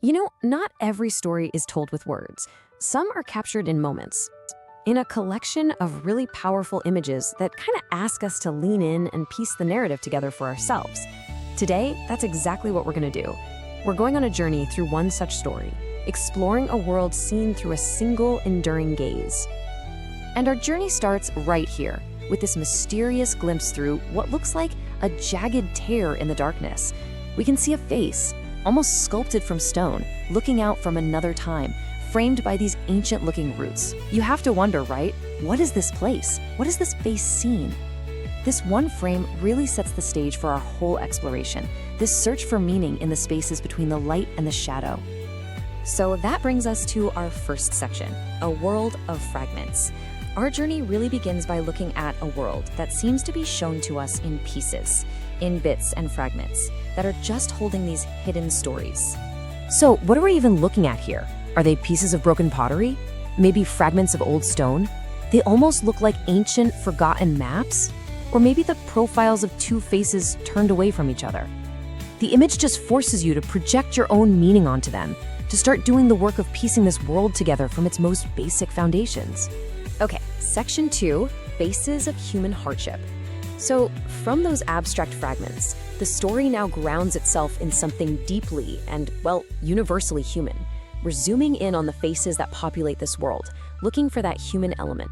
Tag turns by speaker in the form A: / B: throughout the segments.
A: Not every story is told with words. Some are captured in moments, in a collection of really powerful images that kind of ask us to lean in and piece the narrative together for ourselves. Today, that's exactly what we're going to do. We're going on a journey through one such story, exploring a world seen through a single enduring gaze. And our journey starts right here, with this mysterious glimpse through what looks like a jagged tear in the darkness. We can see a face, almost sculpted from stone, looking out from another time, framed by these ancient-looking roots. You have to wonder, right? What is this place? What is this face seen? This one frame really sets the stage for our whole exploration, this search for meaning in the spaces between the light and the shadow. So that brings us to our first section, a world of fragments. Our journey really begins by looking at a world that seems to be shown to us in pieces, in bits and fragments, that are just holding these hidden stories. So what are we even looking at here? Are they pieces of broken pottery? Maybe fragments of old stone? They almost look like ancient, forgotten maps? Or maybe the profiles of two faces turned away from each other. The image just forces you to project your own meaning onto them, to start doing the work of piecing this world together from its most basic foundations. Okay, section 2, Faces of Human Hardship. So, from those abstract fragments, the story now grounds itself in something deeply and, universally human. We're zooming in on the faces that populate this world, looking for that human element.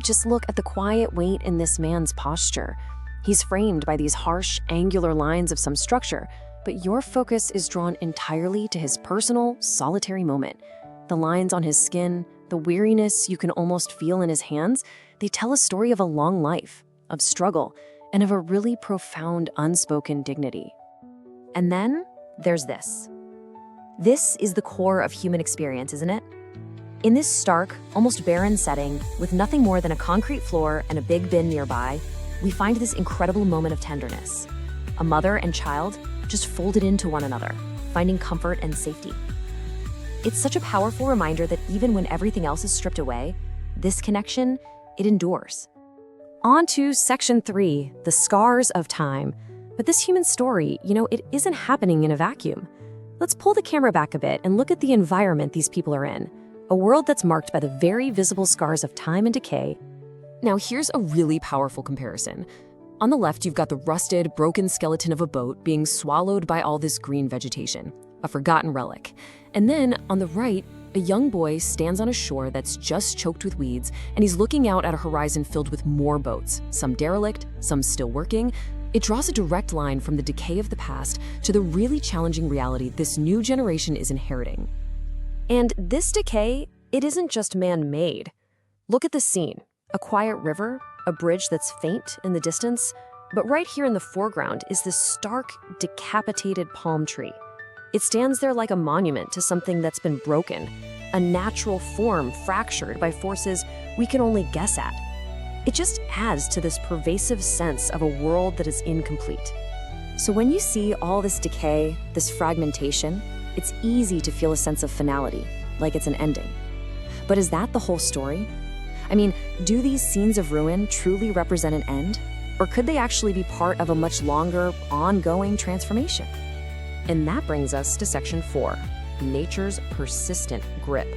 A: Just look at the quiet weight in this man's posture. He's framed by these harsh, angular lines of some structure, but your focus is drawn entirely to his personal, solitary moment. The lines on his skin, the weariness you can almost feel in his hands, they tell a story of a long life, of struggle, and of a really profound, unspoken dignity. And then there's this. This is the core of human experience, isn't it? In this stark, almost barren setting, with nothing more than a concrete floor and a big bin nearby, we find this incredible moment of tenderness. A mother and child just folded into one another, finding comfort and safety. It's such a powerful reminder that even when everything else is stripped away, this connection, it endures. On to section 3, the scars of time. But this human story, it isn't happening in a vacuum. Let's pull the camera back a bit and look at the environment these people are in. A world that's marked by the very visible scars of time and decay. Now here's a really powerful comparison. On the left, you've got the rusted, broken skeleton of a boat being swallowed by all this green vegetation, a forgotten relic. And then, on the right, a young boy stands on a shore that's just choked with weeds, and he's looking out at a horizon filled with more boats, some derelict, some still working. It draws a direct line from the decay of the past to the really challenging reality this new generation is inheriting. And this decay, it isn't just man-made. Look at the scene. A quiet river, a bridge that's faint in the distance, but right here in the foreground is this stark, decapitated palm tree. It stands there like a monument to something that's been broken, a natural form fractured by forces we can only guess at. It just adds to this pervasive sense of a world that is incomplete. So when you see all this decay, this fragmentation, it's easy to feel a sense of finality, like it's an ending. But is that the whole story? I mean, do these scenes of ruin truly represent an end? Or could they actually be part of a much longer, ongoing transformation? And that brings us to section 4, nature's persistent grip.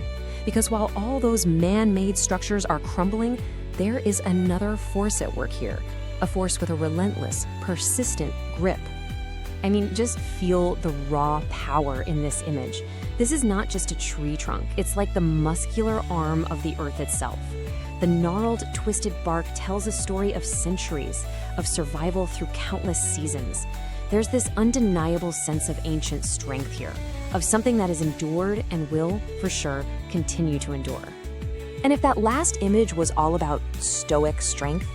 A: Because while all those man-made structures are crumbling, there is another force at work here, a force with a relentless, persistent grip. I mean, just feel the raw power in this image. This is not just a tree trunk, it's like the muscular arm of the earth itself. The gnarled, twisted bark tells a story of centuries, of survival through countless seasons. There's this undeniable sense of ancient strength here, of something that has endured and will, for sure, continue to endure. And if that last image was all about stoic strength,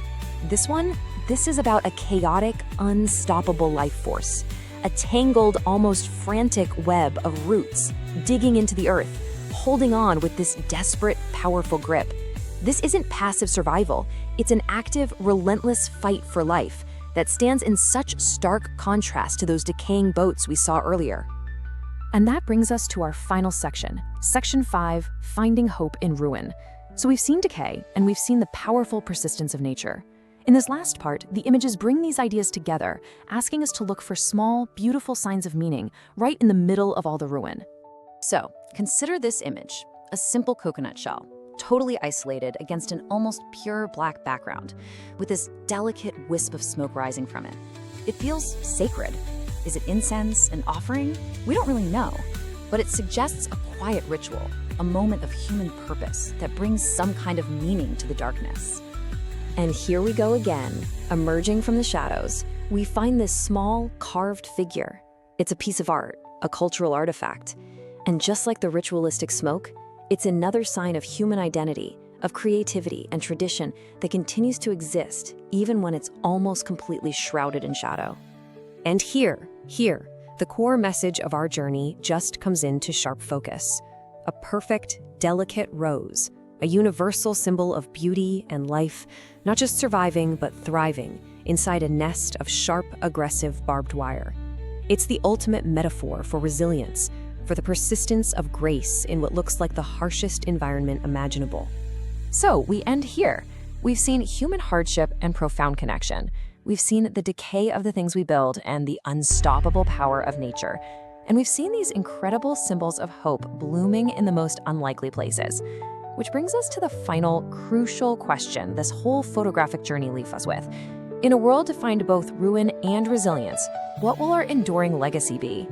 A: this is about a chaotic, unstoppable life force, a tangled, almost frantic web of roots digging into the earth, holding on with this desperate, powerful grip. This isn't passive survival, it's an active, relentless fight for life that stands in such stark contrast to those decaying boats we saw earlier. And that brings us to our final section, section 5, Finding Hope in Ruin. So we've seen decay, and we've seen the powerful persistence of nature. In this last part, the images bring these ideas together, asking us to look for small, beautiful signs of meaning right in the middle of all the ruin. So, consider this image, a simple coconut shell, totally isolated against an almost pure black background, with this delicate wisp of smoke rising from it. It feels sacred. Is it incense, an offering? We don't really know, but it suggests a quiet ritual, a moment of human purpose that brings some kind of meaning to the darkness. And here we go again, emerging from the shadows. We find this small, carved figure. It's a piece of art, a cultural artifact. And just like the ritualistic smoke, it's another sign of human identity, of creativity and tradition that continues to exist even when it's almost completely shrouded in shadow. And here, the core message of our journey just comes into sharp focus. A perfect, delicate rose, a universal symbol of beauty and life, not just surviving but thriving inside a nest of sharp, aggressive barbed wire. It's the ultimate metaphor for resilience, for the persistence of grace in what looks like the harshest environment imaginable. So we end here. We've seen human hardship and profound connection. We've seen the decay of the things we build and the unstoppable power of nature. And we've seen these incredible symbols of hope blooming in the most unlikely places. Which brings us to the final, crucial question this whole photographic journey leaves us with. In a world defined both ruin and resilience, what will our enduring legacy be?